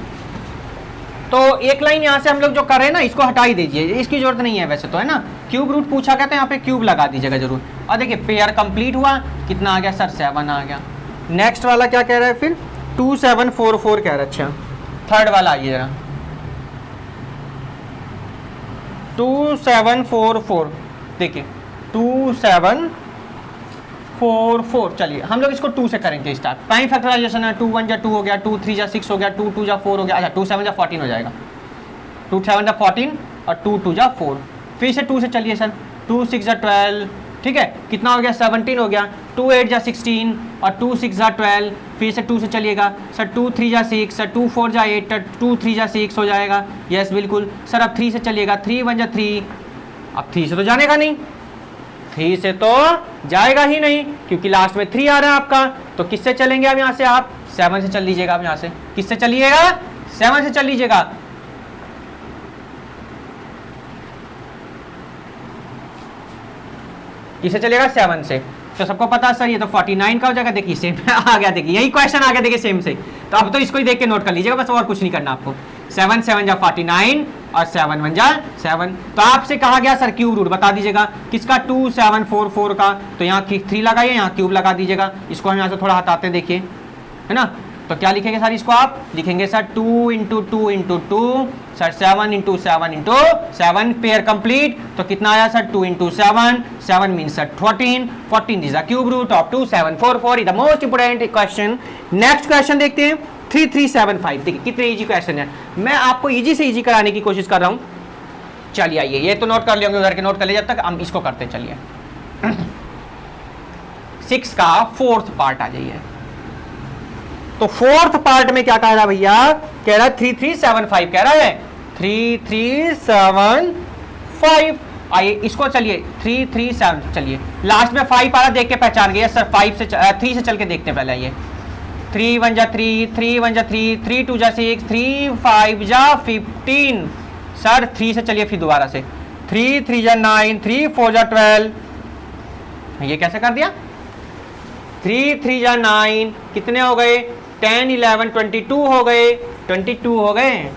तो एक लाइन यहाँ से हम लोग जो कर रहे हैं ना, इसको हटा ही दीजिए, इसकी जरूरत नहीं है वैसे तो, है ना। क्यूब रूट पूछा गया तो यहाँ पे क्यूब लगा दीजिएगा जरूर। और देखिए पेयर कंप्लीट हुआ, कितना आ गया सर 7 आ गया। नेक्स्ट वाला क्या कह रहा है फिर, 2744 कह रहा है। अच्छा थर्ड वाला आइए जरा, 2744, देखिए 2744। चलिए हम लोग इसको 2 से करेंगे स्टार्ट। प्राइम फैक्टराइजेशन है, 2 1 जा 2 हो गया, 2 3 जा 6 हो गया, 2 2 जा 4 हो गया। अच्छा 2 7 जा 14 हो जाएगा, 2 7 जा 14 और 2 2 जा 4। फिर से 2 से चलिए सर, 2 6 जा 12, ठीक है, कितना हो गया 17 हो गया। 2 8 जा 16 और 2 6 जा 12। फिर से 2 से चलिएगा सर, 2 3 जा 6 सर, 2 4 जा 8, 2 3 जा 6 हो जाएगा। यस बिल्कुल सर। अब 3 से चलिएगा, 3 1 जा 3। अब 3 से तो जानेगा नहीं, 3 से तो जाएगा ही नहीं, क्योंकि लास्ट में 3 आ रहा है आपका। तो किससे चलेंगे अब यहाँ से, आप 7 से चल लीजिएगा। अब यहाँ से किससे चलिएगा, 7 से चल लीजिएगा। किससे चलेगा, 7 से। तो सबको पता सर ये तो 49 का हो जाएगा। देखिए सेम आ गया, देखिए यही क्वेश्चन आ गया, देखिए सेम से। तो अब तो इसको ही देख के नोट कर लीजिएगा बस, और कुछ नहीं करना आपको। 7 7 जा 49 और 7 1 जा 7। तो आपसे कहा गया सर क्यूब रूट बता दीजिएगा किसका, 2744 का। तो यहाँ 3 लगाइए, यहाँ क्यूब लगा दीजिएगा। इसको हम यहाँ से थोड़ा हटाते हैं, देखिए है ना। तो क्या लिखेंगे सर, इसको आप लिखेंगे sir 2 into 2 into 2 sir, 7 into 7 into 7। Pair complete, तो कितना आया sir 2 into 7, 7 means sir 14, 14 is the cube root of 2744 is the most important question. Next question देखते हैं, 3375। देखिए कितने इजी क्वेश्चन है, मैं आपको इजी से इजी कराने की कोशिश कर रहा हूँ। चलिए आइए, ये तो नोट कर लेंगे, उधर के नोट कर ले, जब तक हम इसको करते चलिए। 6 का 4th पार्ट आ जाइए। तो 4th पार्ट में क्या कह रहा है भैया, कह रहा है 3375 कह रहा है, 3375। आइए इसको चलिए 337, चलिए लास्ट में 5 आ रहा, देख के पहचान गए सर। 5 से 3 से चल के देखते हैं पहले। आइए 3 1 जा 3, 3 1 जा 3, 3 2 जा 6, 3 5 जा 15 सर। 3 से चलिए फिर दोबारा से, 3 3 जा 9, 3 4 जा 12। ये कैसे कर दिया, 3 3 जा 9, कितने हो गए, 10 11 22 हो गए, 22 हो गए,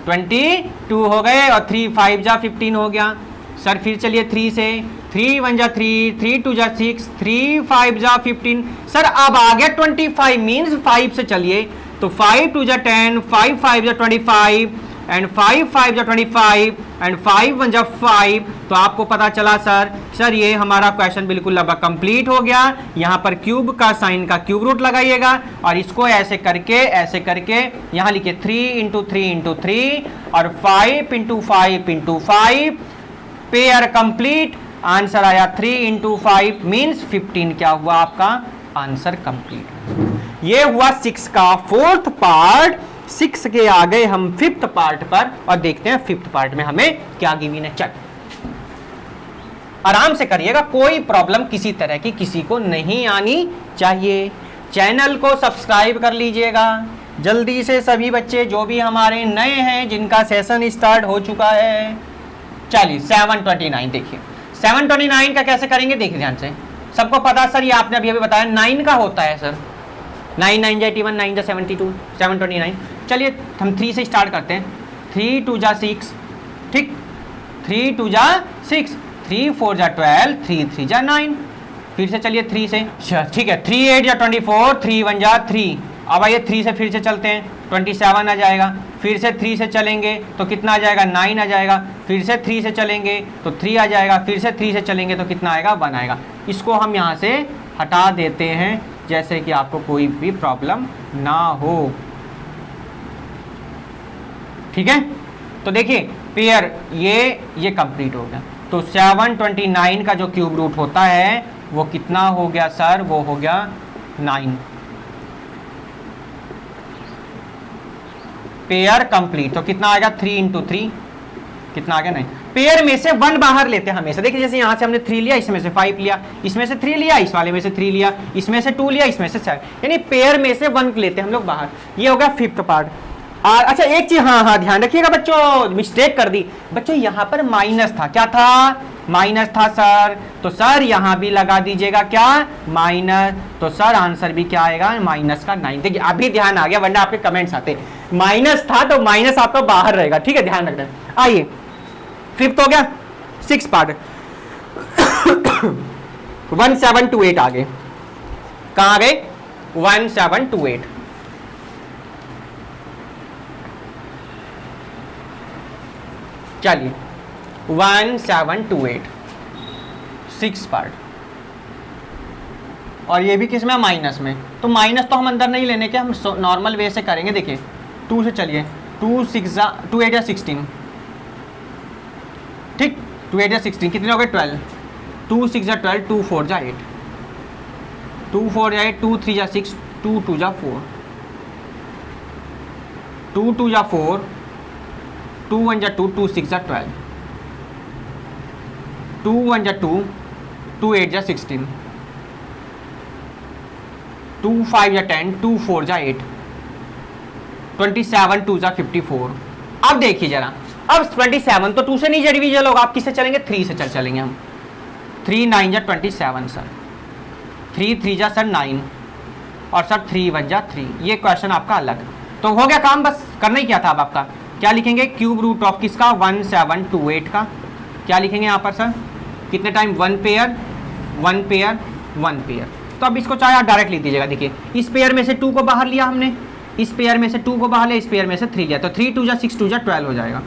22 हो गए। और 3 5 जा 15 हो गया सर। फिर चलिए 3 से, 3 1 जा 3, 3 2 जा 6, 3 5 जा 15 सर। अब आ गया 25 मीन्स 5 से चलिए, तो 5 2 जा 10, 5 5 जा 25 एंड 5 5 जा 25 एंड 5 1 जा 5। तो आपको पता चला सर ये हमारा क्वेश्चन बिल्कुल लगभग कंप्लीट हो गया। यहाँ पर क्यूब का साइन का क्यूब रूट लगाइएगा और इसको ऐसे करके यहाँ लिखिए 3 इंटू 3 इंटू 3 और 5 into 5 into 5। Pair complete, answer आया 3 इंटू 5 मीन्स 15। क्या हुआ आपका आंसर कंप्लीट। ये हुआ 6 का 4th पार्ट। 6 के आ गए हम 5th पार्ट पर और देखते हैं 5th पार्ट में हमें क्या गिवन है। चल आराम से करिएगा, कोई प्रॉब्लम किसी तरह की किसी को नहीं आनी चाहिए। चैनल को सब्सक्राइब कर लीजिएगा जल्दी से सभी बच्चे जो भी हमारे नए हैं, जिनका सेशन स्टार्ट हो चुका है। चलिए 729 देखिए, 729 का कैसे करेंगे देखिए ध्यान से। सबको पता सर, ये आपने अभी बताया 9 का होता है सर। 9 9 जा 81, 9 जा 72, 729। चलिए हम 3 से स्टार्ट करते हैं। 3 2 जा 6, ठीक, 3 2 जा 6, 3 4 जा 12, 3 3 जा 9। फिर से चलिए 3 से, ठीक है। 3 8 जा 24, 3 1 जा 3, अब आइए 3 से फिर से चलते हैं, 27 आ जाएगा। फिर से 3 से चलेंगे तो कितना आ जाएगा, 9 आ जाएगा। फिर से 3 से चलेंगे तो 3 आ जाएगा। फिर से 3 से चलेंगे तो कितना आएगा, 1 आएगा। इसको हम यहाँ से हटा देते हैं जैसे कि आपको कोई भी प्रॉब्लम ना हो। ठीक है, तो देखिए पेयर ये कंप्लीट हो गया। तो 729 का जो क्यूब रूट होता है वो कितना हो गया सर, वो हो गया 9। Pair complete. तो कितना आएगा, 3 इंटू 3 कितना आ गया, 9। पेयर में से 1 बाहर लेते हैं हमेशा। देखिए जैसे यहाँ से हमने 3 लिया, इसमें से 5 लिया, इसमें से 3 लिया, इस वाले में से 3 लिया, इसमें से 2 लिया, इसमें से 7, यानी पेयर में से 1 लेते हैं हम लोग बाहर। ये हो गया 5th पार्ट। और अच्छा एक चीज हाँ ध्यान रखिएगा बच्चों, मिस्टेक कर दी बच्चों, यहाँ पर माइनस था। क्या था, माइनस था सर। तो सर यहाँ भी लगा दीजिएगा क्या, माइनस। तो सर आंसर भी क्या आएगा, माइनस का 9। देखिए अभी ध्यान आ गया, वरना आपके कमेंट्स आते माइनस था तो माइनस आपका बाहर रहेगा। ठीक है, ध्यान रखना। आइए 5th हो गया, 6th पार्ट 1728 आ गए। कहाँ आ गए, 1728। चलिए 1728 6 पार्ट, और ये भी किस में, माइनस में। तो माइनस तो हम अंदर नहीं लेने के, हम नॉर्मल वे से करेंगे। देखिए 2 से चलिए, 2 8 या 16, ठीक, 2 8 या 16 कितने हो गए, 12। 2 6 या 12, 2 4 या 8, 2 4 या 8, 2 3 या 6, 2 2 या 4, 2 2 या 4, 2 1 या 2, 2 6 या 12, 2 1 या 2, 2 8 या 16, 2 5 या 10, 2 4 या 8, 27 2 या 54। अब देखिए जरा, अब 27 तो 2 से नहीं डिविजन होगा, आप किससे चलेंगे, 3 से चलेंगे हम। 3 9 या 27 सर, 3 3 या सर 9, और सर 3 1 या 3। ये क्वेश्चन आपका अलग। तो हो गया काम, बस करना ही क्या था अब आपका, क्या लिखेंगे, क्यूब रूट ऑफ किसका, 1728 का। क्या लिखेंगे यहाँ पर सर, कितने टाइम, 1 पेयर 1 पेयर 1 पेयर। तो अब इसको चाहे आप डायरेक्ट लिख दीजिएगा। देखिए इस पेयर में से 2 को बाहर लिया हमने, इस पेयर में से 2 को बाहर लिया, इस पेयर में से 3 लिया, तो 3 2 या 6 2 या 12 हो जाएगा।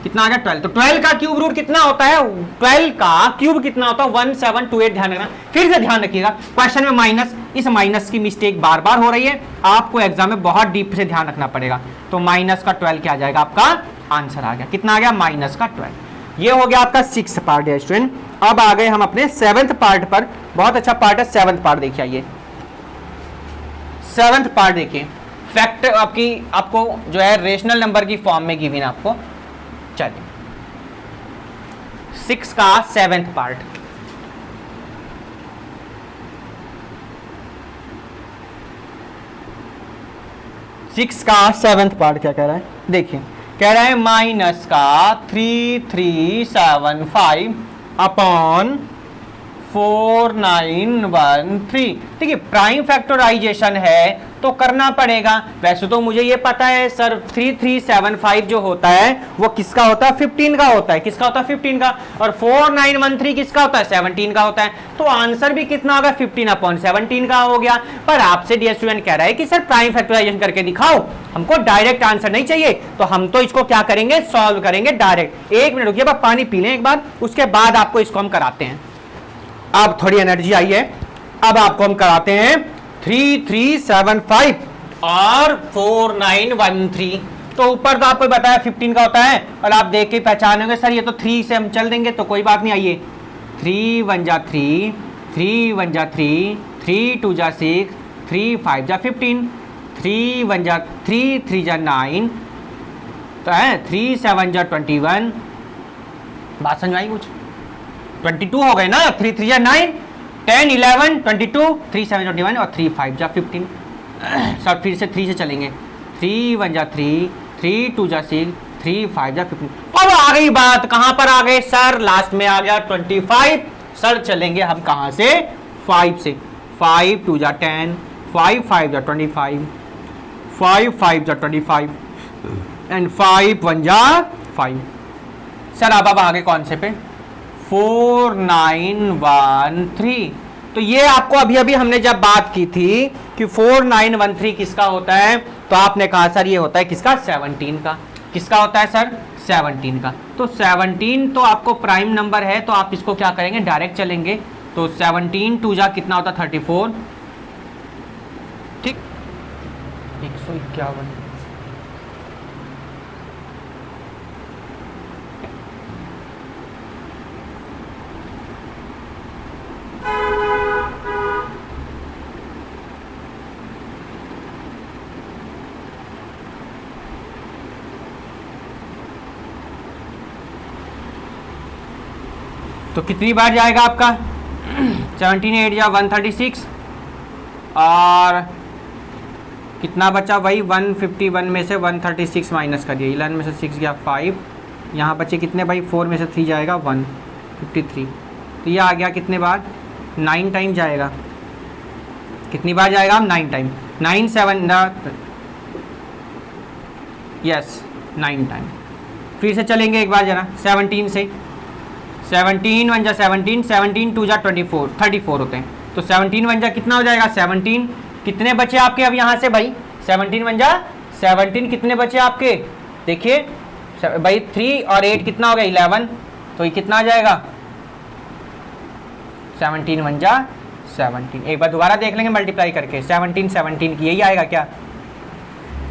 कितना आ गया, 12। तो 12 का क्यूब रूट कितना होता है, 12 का क्यूब कितना होता है, 1728। ध्यान रखना, फिर से ध्यान रखिएगा, क्वेश्चन में माइनस, इस माइनस की मिस्टेक बार बार हो रही है, आपको एग्जाम में बहुत डीप से ध्यान रखना पड़ेगा। तो माइनस का 12 क्या आ जाएगा, आपका आंसर आ गया, कितना आ गया, माइनस का 12। ये हो गया आपका 6th पार्ट है स्टूडेंट। अब आ गए हम अपने 7th पार्ट पर। बहुत अच्छा पार्ट है 7th पार्ट। देखिए आइए 7th पार्ट देखिए, फैक्ट आपको जो है रेशनल नंबर की फॉर्म में गिवन आपको। चलिए 6 का 7th पार्ट, सिक्स का 7th पार्ट क्या कह रहा है, देखिए कह रहा है माइनस का 3375 अपॉन 4913। देखिए प्राइम फैक्टराइजेशन है तो करना पड़ेगा। वैसे तो मुझे ये पता है सर 3375 जो होता है वो किसका होता है, 15 का होता है। किसका होता है, 15 का। और 4913 किसका होता है, 17 का होता है। तो आंसर भी कितना होगा, 15 अपॉन 17 का हो गया। पर आपसे डियर स्टूडेंट कह रहा है कि सर प्राइम फैक्टराइजेशन करके दिखाओ, हमको डायरेक्ट आंसर नहीं चाहिए। तो हम तो इसको क्या करेंगे, सॉल्व करेंगे डायरेक्ट। एक मिनट रुकिए, आप पानी पी लें एक बार, उसके बाद आपको इसको हम कराते हैं। अब थोड़ी एनर्जी आई है, अब आपको हम कराते हैं 3375 और 4913। तो ऊपर तो आपको बताया 15 का होता है, और आप देख के पहचानोगे सर ये तो 3 से हम चल देंगे, तो कोई बात नहीं। आइए 3 1 जा 3, 3 1 जा 3, 3 2 जा 6, 3 5 जा 15, 3 1 जा 3, 3 जा 9, तो है 3 7 जा 21। बात समझ आई कुछ, 22 हो गए ना, 3 3 जा 9, 10 11 22, 3 7 जा 21 और 3 5 जा 15। सर फिर से 3 से चलेंगे, 3 1 जा 3, 3 2 जा 6, 3 5 जा 15। अब आ गई बात, कहां पर आ गए सर, लास्ट में आ गया 25। सर चलेंगे हम कहां से, 5 से। 5 2 जा 10, 5 5 जा 25, 5 5 जा 25 एंड 5 1 जा 5। सर अब आ गए कौन से पे, 4913। तो ये आपको अभी अभी हमने जब बात की थी कि 4913 किसका होता है, तो आपने कहा सर ये होता है किसका, 17 का। किसका होता है सर, 17 का। तो 17 तो आपको प्राइम नंबर है, तो आप इसको क्या करेंगे, डायरेक्ट चलेंगे। तो 17 टू जा कितना होता है, 34, ठीक, 151। तो कितनी बार जाएगा आपका 17 8 या 136, और कितना बचा भाई, 151 में से 136 माइनस करिए, 11 में से 6 गया 5, यहाँ बचे कितने भाई, 4 में से 3 जाएगा 153। तो ये आ गया कितने बार, 9 टाइम जाएगा। कितनी बार जाएगा, 9 टाइम, 9 7 यस 9 टाइम। फिर से चलेंगे एक बार जरा 17 से, 17 1 जा 17, 17 2 जा 24, 34 होते हैं। तो 17 1 जा कितना हो जाएगा, 17। कितने बचे आपके अब यहाँ से भाई, 17 1 जा 17, कितने बचे आपके, देखिए भाई 3 और 8 कितना हो गया, 11। तो ये कितना आ जाएगा, 17 1 जा 17। एक बार दोबारा देख लेंगे मल्टीप्लाई करके, 17 17 की यही आएगा क्या,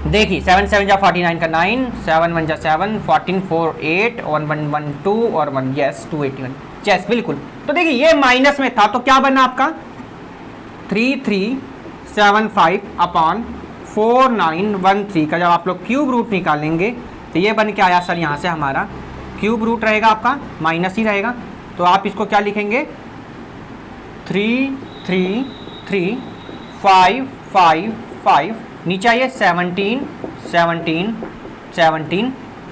देखिए 7 7 जा 49 का 9, 7 1 जा 7, 14 4 8, 1 1 1 2 और 1 यस 281, यस बिल्कुल। तो देखिए ये माइनस में था, तो क्या बना आपका 3375 अपॉन 4913 का जब आप लोग क्यूब रूट निकालेंगे तो ये बन के आया सर, यहाँ से हमारा क्यूब रूट रहेगा आपका, माइनस ही रहेगा। तो आप इसको क्या लिखेंगे, 33355, नीचे आइए 17 17 17,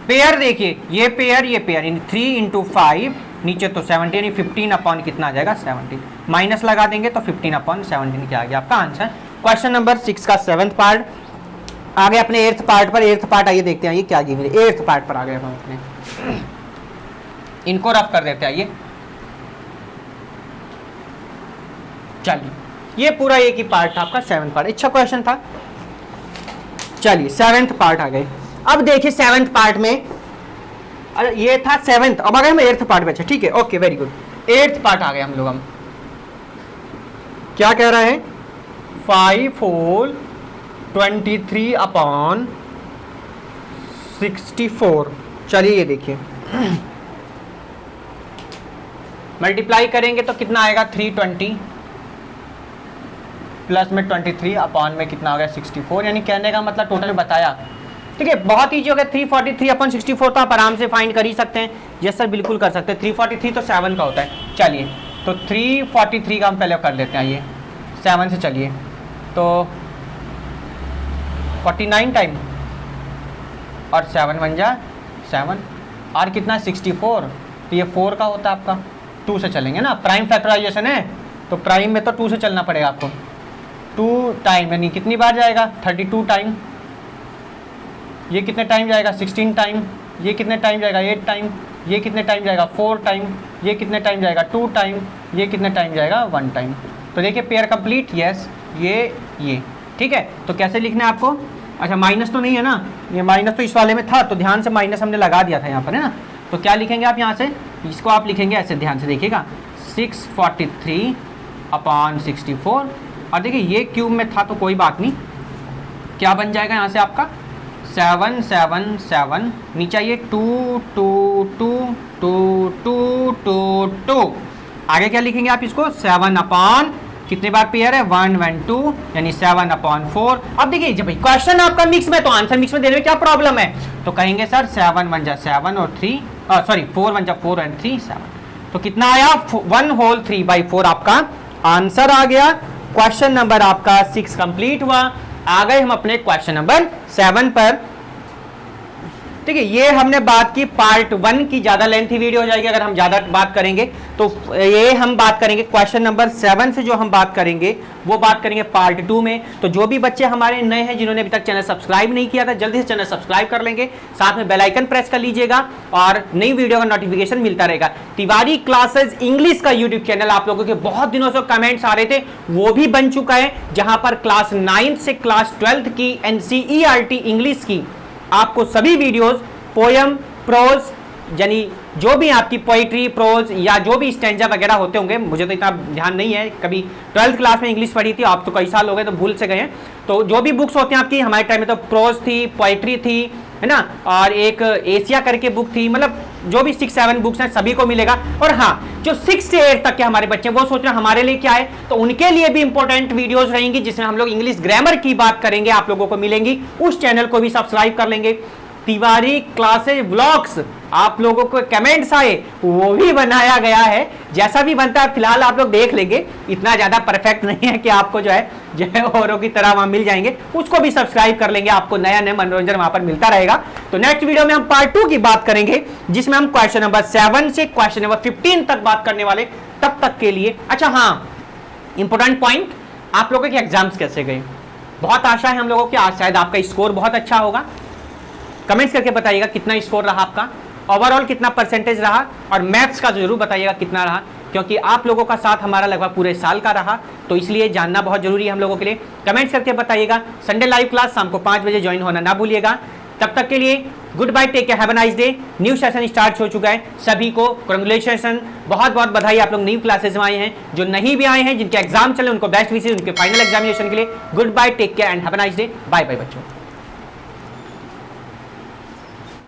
पेयर देखिए ये पेयर यानी 3 इंटू 5, नीचे तो 17 यानी 15 अपॉन कितना आ जाएगा, 17, माइनस लगा देंगे तो 15 अपॉन 17 क्या आ गया आपका आंसर। क्वेश्चन नंबर 6 का 7th पार्ट आ गए अपने 8th पार्ट पर। 8th पार्ट आइए देखते हैं ये क्या जी, मेरे 8th पार्ट पर आ गए हम अपने, इनको रफ कर देते हैं। आइए चलिए, ये पूरा एक ही पार्ट था आपका 7th पार्ट, अच्छा क्वेश्चन था। चलिए 7th पार्ट आ गए। अब देखिए 7th पार्ट में, ये था 7th, अब आ गए हम 8th पार्ट में। अच्छा ठीक है, okay very good. 8th part आ गए हम लोग। हम क्या कह रहे हैं, 5 होल 23 अपॉन 64। चलिए ये देखिए मल्टीप्लाई करेंगे तो कितना आएगा, 320 प्लस में 23 अपॉन में कितना हो गया, 64। यानी कहने का मतलब टोटल बताया, ठीक है, बहुत ईजी हो गया। 343 अपॉन 64 तो आप आराम से फाइंड कर ही सकते हैं। यस सर बिल्कुल कर सकते हैं, 343 तो 7 का होता है। चलिए तो 343 का हम पहले कर लेते हैं, ये 7 से चलिए तो 49 टाइम और 7 1 जा 7 और कितना 64, तो ये 4 का होता है आपका। 2 से चलेंगे ना, प्राइम फैक्टराइजेशन है तो प्राइम में तो 2 से चलना पड़ेगा आपको। 2 टाइम यानी कितनी बार जाएगा, 32 टाइम। ये कितने टाइम जाएगा, 16 टाइम। ये कितने टाइम जाएगा, 8 टाइम। ये कितने टाइम जाएगा, 4 टाइम। ये कितने टाइम जाएगा, 2 टाइम। ये कितने टाइम जाएगा, 1 टाइम। तो देखिए पेयर कंप्लीट, यस ये ठीक है। तो कैसे लिखना है आपको, अच्छा माइनस तो नहीं है ना, ये माइनस तो इस वाले में था तो ध्यान से माइनस हमने लगा दिया था यहाँ पर, है ना। तो क्या लिखेंगे आप यहाँ से, इसको आप लिखेंगे ऐसे, ध्यान से देखिएगा 643 अपॉन 64। और देखिए ये क्यूब में था तो कोई बात नहीं, क्या बन जाएगा यहाँ से आपका 7 7 7, नीचे आइए 2 2 2 2 2 2 2। आगे क्या लिखेंगे आप इसको, 7 अपॉन कितने बार पेयर है, 1 1 2 यानी 7 अपॉन 4। अब देखिए जब क्वेश्चन आपका मिक्स में तो आंसर मिक्स में देने में क्या प्रॉब्लम है, तो कहेंगे सर 7 1 जा 7 और 3 सॉरी 4 1 जा 4 एंड 3 7। तो कितना आया, 1 होल 3/4 आपका आंसर आ गया। क्वेश्चन नंबर आपका 6 कंप्लीट हुआ। आ गए हम अपने क्वेश्चन नंबर 7 पर। ठीक है, ये हमने बात की पार्ट 1 की, ज्यादा लेंथी वीडियो हो जाएगी अगर हम ज्यादा बात करेंगे। तो ये हम बात करेंगे क्वेश्चन नंबर 7 से, जो हम बात करेंगे वो बात करेंगे पार्ट 2 में। तो जो भी बच्चे हमारे नए हैं, जिन्होंने अभी तक चैनल सब्सक्राइब नहीं किया था, जल्दी से चैनल सब्सक्राइब कर लेंगे, साथ में बेल आइकन प्रेस कर लीजिएगा और नई वीडियो का नोटिफिकेशन मिलता रहेगा। तिवारी क्लासेस इंग्लिश का यूट्यूब चैनल आप लोगों के बहुत दिनों से कमेंट्स आ रहे थे, वो भी बन चुका है, जहां पर क्लास 9 से क्लास 12 की NCERT इंग्लिश की आपको सभी वीडियोस, पोयम, प्रोज, यानी जो भी आपकी पोइट्री, प्रोज या जो भी स्टैंजा वगैरह होते होंगे, मुझे तो इतना ध्यान नहीं है, कभी 12th क्लास में इंग्लिश पढ़ी थी, आप तो कई साल हो गए तो भूल से गए हैं। तो जो भी बुक्स होते हैं आपकी, हमारे टाइम में तो प्रोज थी, पोइट्री थी, है ना, और एक एशिया करके बुक थी, मतलब जो भी 6-7 बुक्स हैं सभी को मिलेगा। और हाँ, जो 6 से 8 तक के हमारे बच्चे वो सोच रहे हैं हमारे लिए क्या है, तो उनके लिए भी इंपॉर्टेंट वीडियोस रहेंगी, जिसमें हम लोग इंग्लिश ग्रामर की बात करेंगे, आप लोगों को मिलेंगी। उस चैनल को भी सब्सक्राइब कर लेंगे। तिवारी क्लासेज व्लॉग्स, आप लोगों को कमेंट्स आए, वो भी बनाया गया है, जैसा भी बनता है फिलहाल आप लोग देख लेंगे, इतना ज्यादा परफेक्ट नहीं है कि आपको जो है औरों की तरह वहां मिल जाएंगे, उसको भी सब्सक्राइब कर लेंगे, आपको नया नया मनोरंजन वहां पर मिलता रहेगा। तो नेक्स्ट वीडियो में हम पार्ट 2 की बात करेंगे, जिसमें हम क्वेश्चन नंबर 7 से क्वेश्चन नंबर 15 तक बात करने वाले। तब तक के लिए अच्छा हाँ, इंपॉर्टेंट पॉइंट, आप लोगों के एग्जाम्स कैसे गए? बहुत आशा है हम लोगों की आज शायद आपका स्कोर बहुत अच्छा होगा। कमेंट्स करके बताइएगा कितना स्कोर रहा आपका, ओवरऑल कितना परसेंटेज रहा, और मैथ्स का जरूर बताइएगा कितना रहा, क्योंकि आप लोगों का साथ हमारा लगभग पूरे साल का रहा, तो इसलिए जानना बहुत जरूरी है हम लोगों के लिए। कमेंट्स करके बताइएगा। संडे लाइव क्लास शाम को 5 बजे ज्वाइन होना ना भूलिएगा। तब तक के लिए good bye, take care, have a nice day. New session start हो चुका है, सभी को कांग्रेचुलेशन, बहुत बहुत बधाई, आप लोग न्यू क्लासेस में आए हैं। जो नहीं भी आए हैं, जिनके एग्जाम चले, उनको बेस्ट विशेस उनके फाइनल एग्जामिनेशन के लिए। Good bye, take care and have a nice day. Bye bye बच्चों।